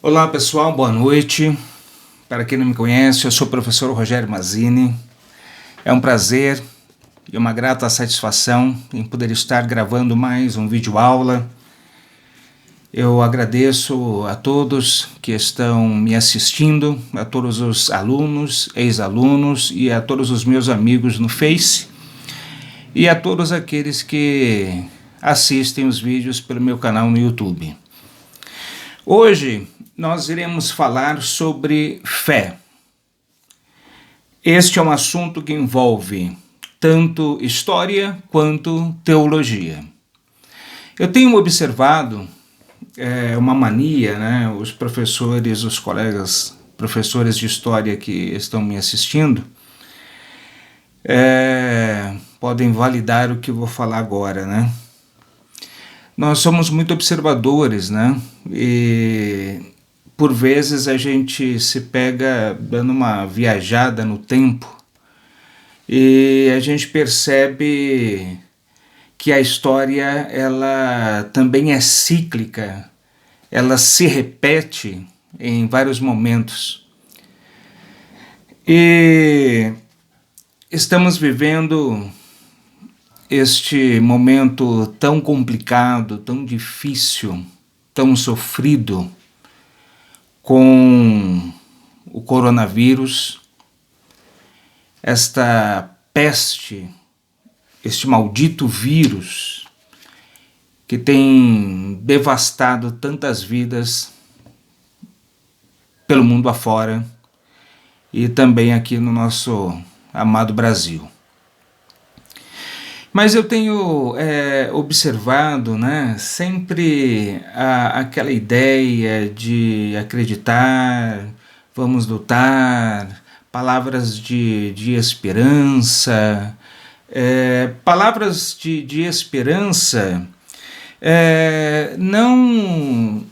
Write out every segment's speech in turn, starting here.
Olá pessoal, boa noite. Para quem não me conhece, eu sou o professor Rogério Mazzini. É um prazer e uma grata satisfação em poder estar gravando mais um vídeo aula. Eu agradeço a todos que estão me assistindo, a todos os alunos, ex-alunos e a todos os meus amigos no Face e a todos aqueles que assistem os vídeos pelo meu canal no YouTube. Hoje nós iremos falar sobre fé. Este é um assunto que envolve tanto história quanto teologia. Eu tenho observado uma mania, né? Os professores, os colegas professores de história que estão me assistindo podem validar o que eu vou falar agora, né? Nós somos muito observadores, né? E por vezes a gente se pega dando uma viajada no tempo e a gente percebe que a história ela também é cíclica, ela se repete em vários momentos. E estamos vivendo este momento tão complicado, tão difícil, tão sofrido com o coronavírus, esta peste, este maldito vírus que tem devastado tantas vidas pelo mundo afora e também aqui no nosso amado Brasil. Mas eu tenho observado, né, sempre aquela ideia de acreditar, vamos lutar, palavras de esperança, palavras de esperança, não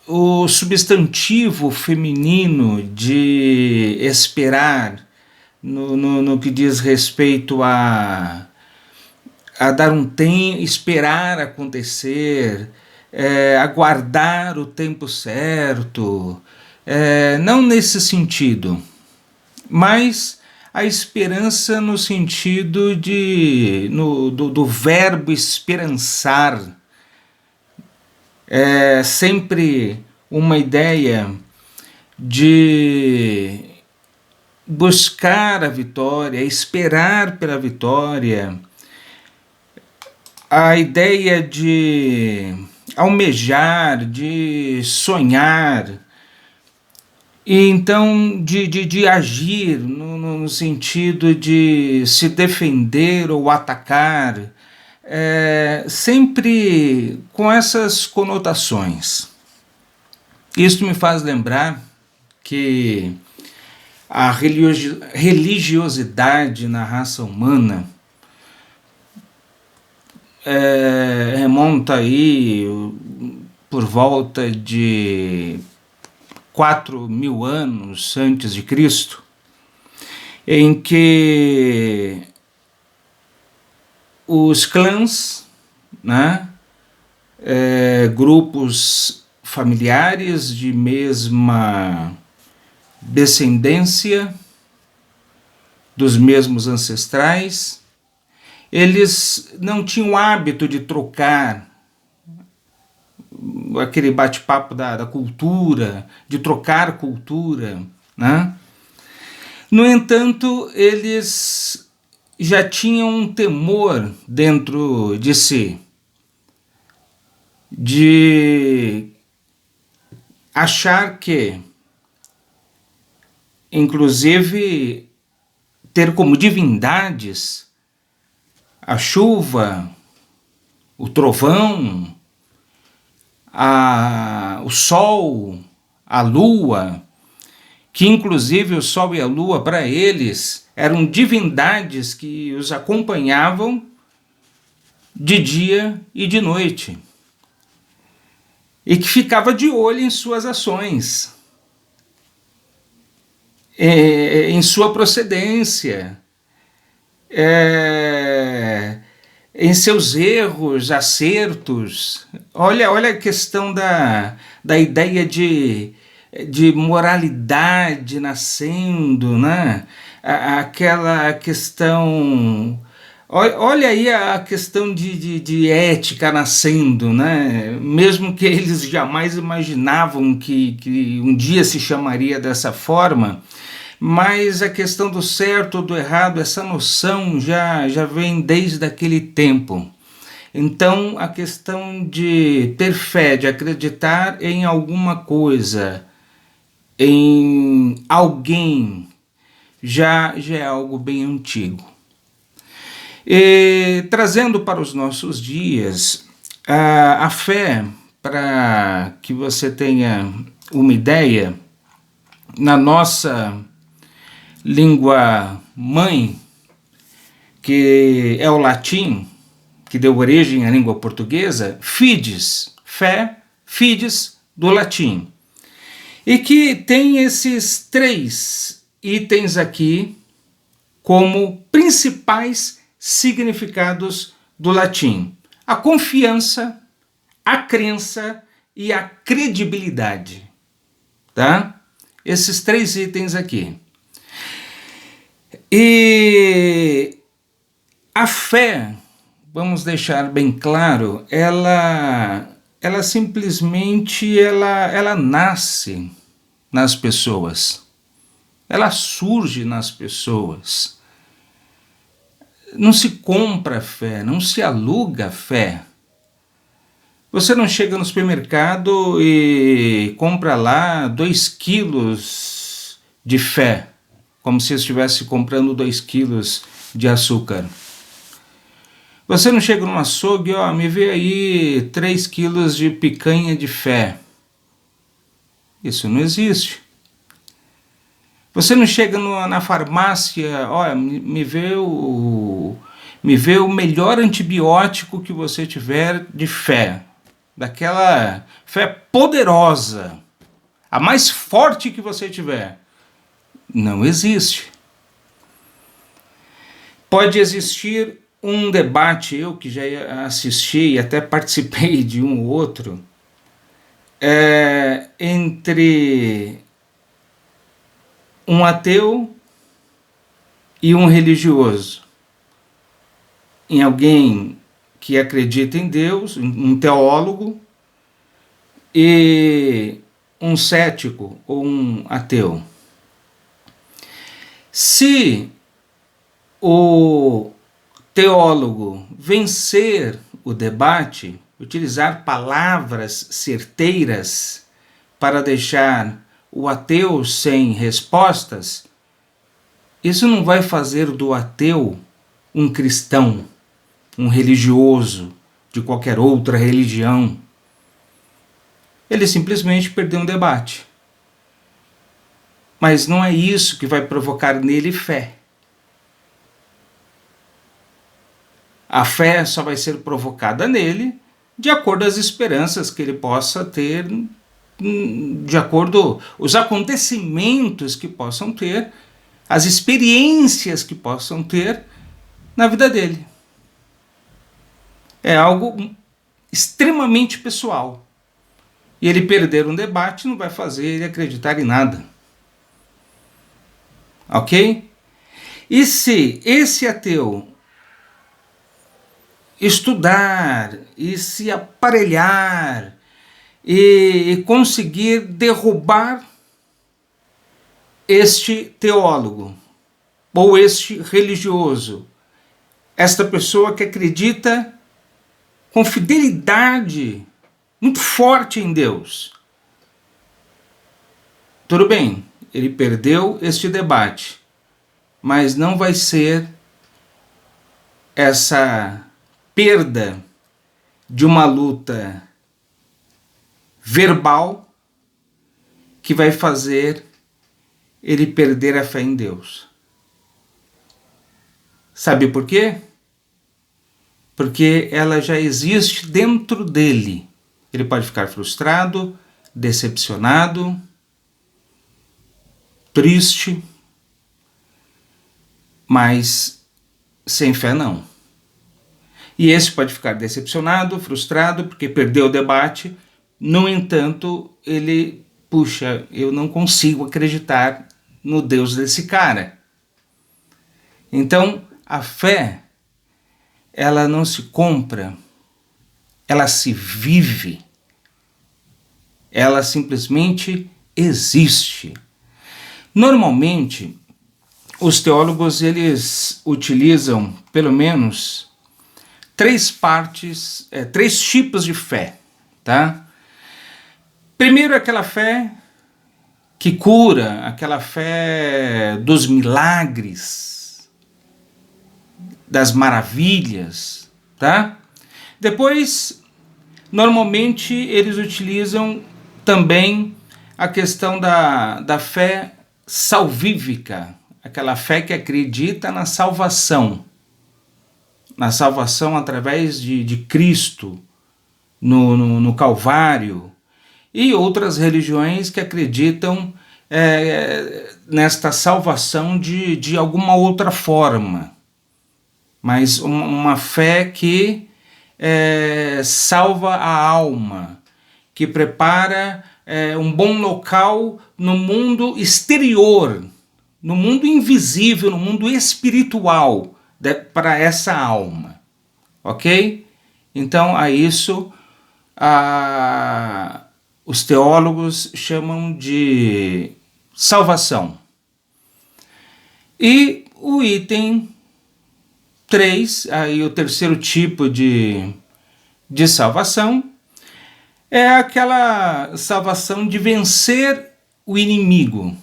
o substantivo feminino de esperar no que diz respeito a dar um tempo, esperar acontecer, aguardar o tempo certo, não nesse sentido, mas a esperança no sentido do verbo esperançar, sempre uma ideia de buscar a vitória, esperar pela vitória, a ideia de almejar, de sonhar, e então de agir no sentido de se defender ou atacar, sempre com essas conotações. Isso me faz lembrar que a religiosidade na raça humana remonta aí por volta de 4.000 anos antes de Cristo, em que os clãs, né, grupos familiares de mesma descendência, dos mesmos ancestrais, eles não tinham o hábito de trocar aquele bate-papo da cultura, de trocar cultura, né? No entanto, eles já tinham um temor dentro de si, de achar que, inclusive, ter como divindades a chuva, o trovão, o sol, a lua, que inclusive o sol e a lua para eles eram divindades que os acompanhavam de dia e de noite e que ficava de olho em suas ações, em sua procedência, em seus erros, acertos. Olha a questão da ideia de de moralidade nascendo, né? Aquela questão. Olha aí a questão de ética nascendo, né? Mesmo que eles jamais imaginavam que um dia se chamaria dessa forma, mas a questão do certo ou do errado, essa noção já vem desde aquele tempo. Então, a questão de ter fé, de acreditar em alguma coisa, em alguém, já é algo bem antigo. E, trazendo para os nossos dias, a fé, para que você tenha uma ideia, na nossa língua mãe, que é o latim, que deu origem à língua portuguesa, fides, fé, fides, do latim. E que tem esses 3 itens aqui como principais significados do latim: a confiança, a crença e a credibilidade. Tá? Esses 3 itens aqui. E a fé, vamos deixar bem claro, ela simplesmente ela nasce nas pessoas, ela surge nas pessoas. Não se compra fé, não se aluga fé. Você não chega no supermercado e compra lá 2 quilos de fé, como se estivesse comprando 2 quilos de açúcar. Você não chega num açougue, me vê aí 3 quilos de picanha de fé. Isso não existe. Você não chega na farmácia, me vê o melhor antibiótico que você tiver de fé. Daquela fé poderosa, a mais forte que você tiver. Não existe. Pode existir um debate, eu que já assisti e até participei de um ou outro, entre um ateu e um religioso. Em alguém que acredita em Deus, um teólogo, e um cético ou um ateu. Se o teólogo vencer o debate, utilizar palavras certeiras para deixar o ateu sem respostas, isso não vai fazer do ateu um cristão, um religioso de qualquer outra religião. Ele simplesmente perdeu um debate. Mas não é isso que vai provocar nele fé. A fé só vai ser provocada nele de acordo às esperanças que ele possa ter, de acordo os acontecimentos que possam ter, as experiências que possam ter na vida dele. É algo extremamente pessoal. E ele perder um debate não vai fazer ele acreditar em nada. Ok? E se esse ateu estudar e se aparelhar e conseguir derrubar este teólogo ou este religioso, esta pessoa que acredita com fidelidade muito forte em Deus, tudo bem, ele perdeu este debate, mas não vai ser essa perda de uma luta verbal que vai fazer ele perder a fé em Deus. Sabe por quê? Porque ela já existe dentro dele. Ele pode ficar frustrado, decepcionado, triste, mas sem fé não. E esse pode ficar decepcionado, frustrado, porque perdeu o debate. No entanto, ele puxa, eu não consigo acreditar no Deus desse cara. Então, a fé, ela não se compra, ela se vive, ela simplesmente existe. Normalmente, os teólogos, eles utilizam, pelo menos, três tipos de fé, tá? Primeiro, aquela fé que cura, aquela fé dos milagres, das maravilhas, tá? Depois, normalmente, eles utilizam também a questão da fé salvífica, aquela fé que acredita na salvação através de Cristo, no Calvário, e outras religiões que acreditam nesta salvação de alguma outra forma, mas uma fé que salva a alma, que prepara um bom local no mundo exterior, no mundo invisível, no mundo espiritual, para essa alma, ok? Então, a isso os teólogos chamam de salvação. E o item 3, aí o terceiro tipo de salvação, é aquela salvação de vencer o inimigo.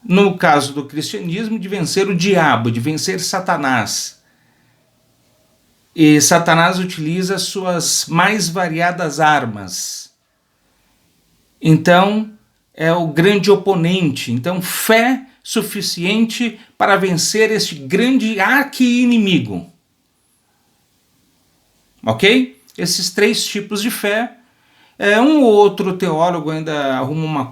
No caso do cristianismo, de vencer o diabo, de vencer Satanás. E Satanás utiliza suas mais variadas armas. Então, é o grande oponente. Então, fé suficiente para vencer este grande arqui-inimigo. Ok? Esses três tipos de fé. Um ou outro teólogo ainda arruma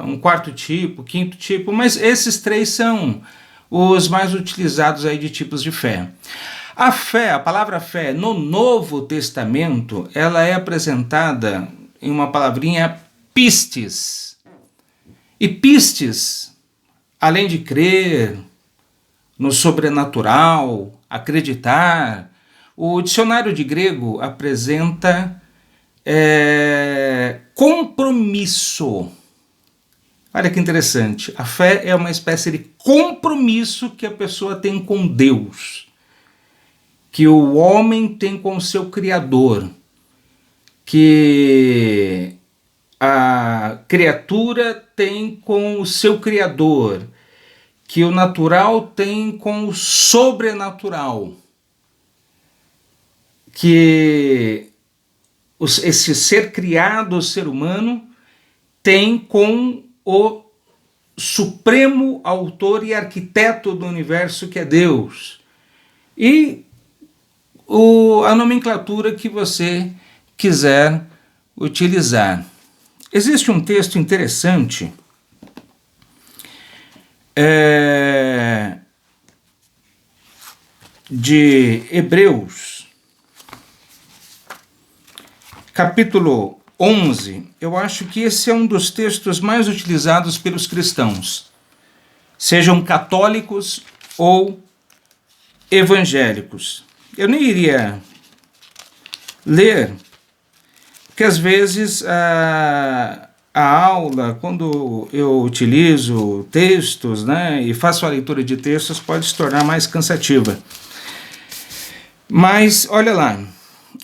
um quarto tipo, quinto tipo, mas esses três são os mais utilizados aí de tipos de fé. A fé, a palavra fé, no Novo Testamento, ela é apresentada em uma palavrinha pistes. E pistes, além de crer no sobrenatural, acreditar, o dicionário de grego apresenta compromisso. Olha que interessante. A fé é uma espécie de compromisso que a pessoa tem com Deus, que o homem tem com o seu Criador, que a criatura tem com o seu Criador, que o natural tem com o sobrenatural, que esse ser criado, o ser humano, tem com o supremo autor e arquiteto do universo, que é Deus. E a nomenclatura que você quiser utilizar. Existe um texto interessante de Hebreus, capítulo 11, eu acho que esse é um dos textos mais utilizados pelos cristãos, sejam católicos ou evangélicos. Eu nem iria ler, porque às vezes a aula, quando eu utilizo textos, né, e faço a leitura de textos, pode se tornar mais cansativa. Mas, olha lá,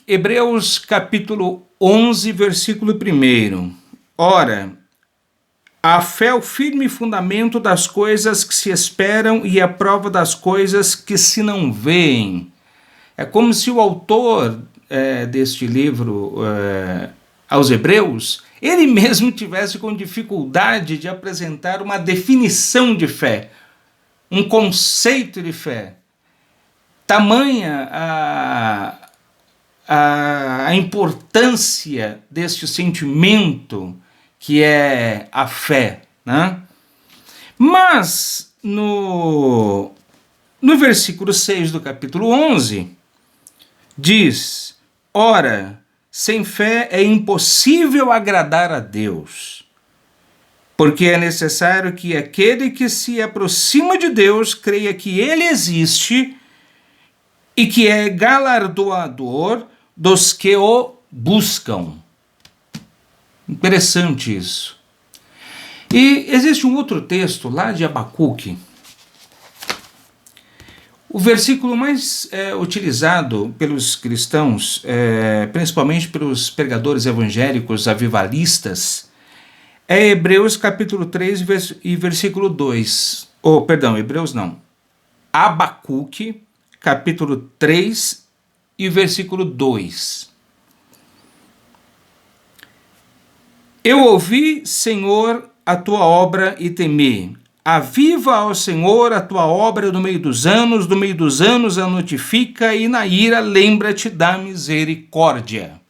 Hebreus capítulo 11, versículo 1. Ora, a fé é o firme fundamento das coisas que se esperam e a prova das coisas que se não veem. É como se o autor deste livro aos Hebreus, ele mesmo tivesse com dificuldade de apresentar uma definição de fé, um conceito de fé. Tamanha a importância deste sentimento que é a fé, né? Mas no versículo 6 do capítulo 11, diz: ora, sem fé é impossível agradar a Deus, porque é necessário que aquele que se aproxima de Deus creia que Ele existe e que é galardoador dos que o buscam. Interessante isso. E existe um outro texto lá de Abacuque. O versículo mais utilizado pelos cristãos, principalmente pelos pregadores evangélicos avivalistas, é Hebreus capítulo 3 e versículo 2. Hebreus não. Abacuque capítulo 3 e versículo 2. Eu ouvi, Senhor, a tua obra e temi. Aviva ao Senhor a tua obra no meio dos anos a notifica e na ira lembra-te da misericórdia.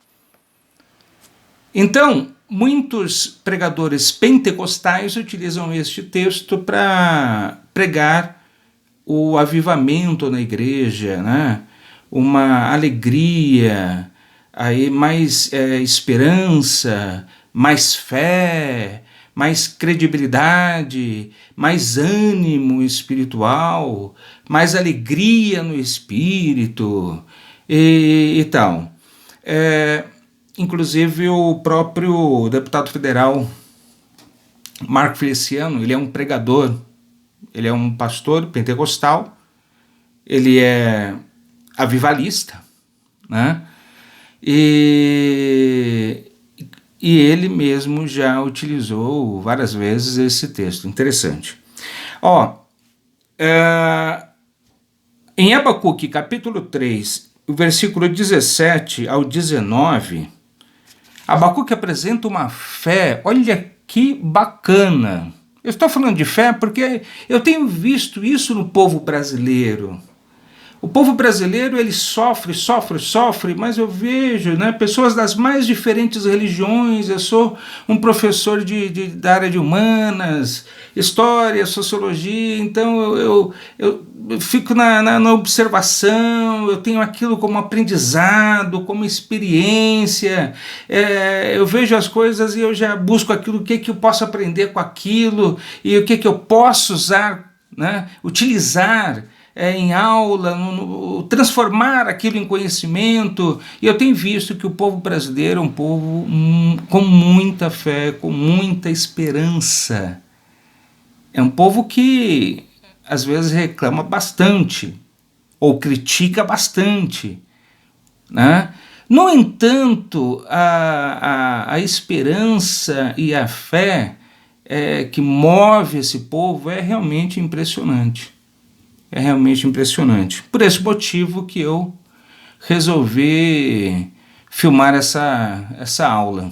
Então, muitos pregadores pentecostais utilizam este texto para pregar o avivamento na igreja, né? Uma alegria, aí mais esperança, mais fé, mais credibilidade, mais ânimo espiritual, mais alegria no espírito e tal. Inclusive o próprio deputado federal Marco Feliciano, ele é um pregador, ele é um pastor pentecostal, ele é avivalista, né? E ele mesmo já utilizou várias vezes esse texto. Interessante. Em Abacuque, capítulo 3, o versículo 17 ao 19, Abacuque apresenta uma fé, olha que bacana. Eu estou falando de fé porque eu tenho visto isso no povo brasileiro. O povo brasileiro, ele sofre, mas eu vejo, né, pessoas das mais diferentes religiões. Eu sou um professor da área de humanas, história, sociologia, então eu fico na observação, eu tenho aquilo como aprendizado, como experiência, eu vejo as coisas e eu já busco aquilo, o que eu posso aprender com aquilo e o que eu posso usar, né, utilizar em aula, transformar aquilo em conhecimento. E eu tenho visto que o povo brasileiro é um povo com muita fé, com muita esperança. É um povo que às vezes reclama bastante ou critica bastante, né? No entanto, a esperança e a fé que move esse povo é realmente impressionante. É realmente impressionante. Por esse motivo que eu resolvi filmar essa aula.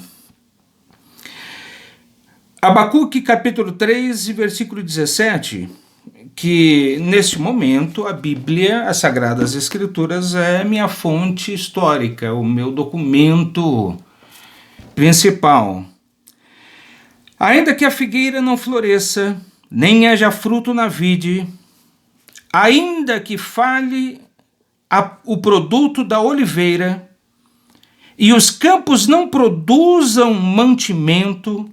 Abacuque capítulo 3, versículo 17, que neste momento a Bíblia, as Sagradas Escrituras, é minha fonte histórica, o meu documento principal. Ainda que a figueira não floresça, nem haja fruto na vide, ainda que falhe o produto da oliveira, e os campos não produzam mantimento,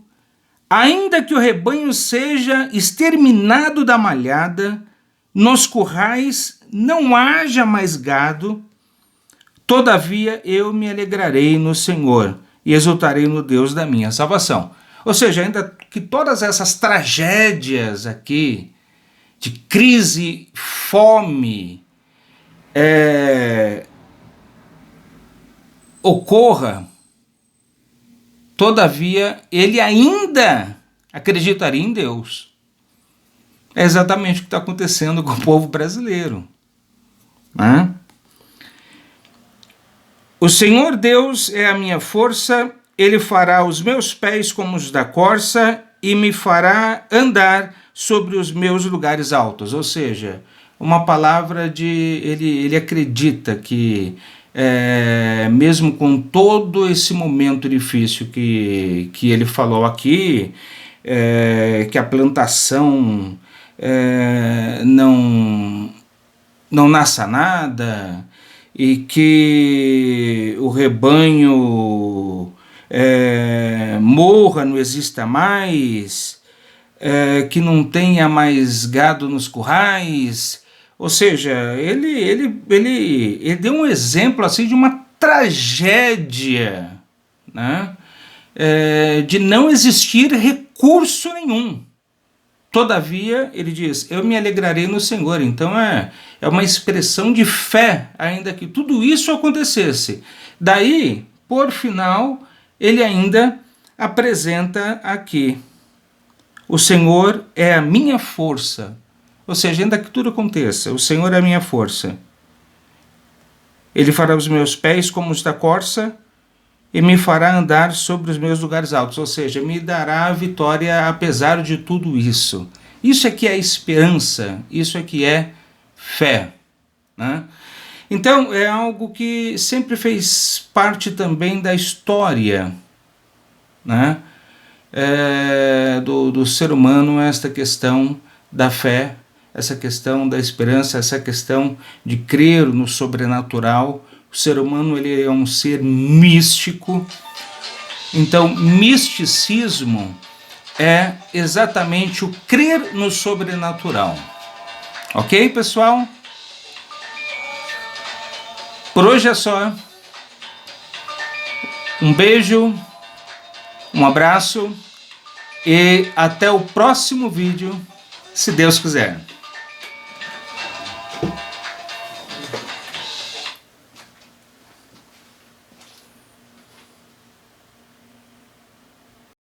ainda que o rebanho seja exterminado da malhada, nos currais não haja mais gado, todavia eu me alegrarei no Senhor e exultarei no Deus da minha salvação. Ou seja, ainda que todas essas tragédias aqui, de crise, fome, ocorra, todavia ele ainda acreditaria em Deus. É exatamente o que está acontecendo com o povo brasileiro, né? O Senhor Deus é a minha força, Ele fará os meus pés como os da corça e me fará andar sobre os meus lugares altos. Ou seja, uma palavra de... Ele acredita que, mesmo com todo esse momento difícil que ele falou aqui, que a plantação não nasça nada e que o rebanho morra, não exista mais, que não tenha mais gado nos currais. Ou seja, ele deu um exemplo assim de uma tragédia, né? De não existir recurso nenhum. Todavia, ele diz, eu me alegrarei no Senhor. Então é uma expressão de fé, ainda que tudo isso acontecesse. Daí, por final, ele ainda apresenta aqui, o Senhor é a minha força. Ou seja, ainda que tudo aconteça, o Senhor é a minha força. Ele fará os meus pés como os da corça e me fará andar sobre os meus lugares altos. Ou seja, me dará a vitória apesar de tudo isso. Isso é que é esperança, isso é que é fé, né? Então, é algo que sempre fez parte também da história, né? Do ser humano, esta questão da fé, essa questão da esperança, essa questão de crer no sobrenatural. O ser humano, ele é um ser místico. Então, misticismo é exatamente o crer no sobrenatural. Ok, pessoal? Por hoje é só. Um beijo, um abraço e até o próximo vídeo, se Deus quiser.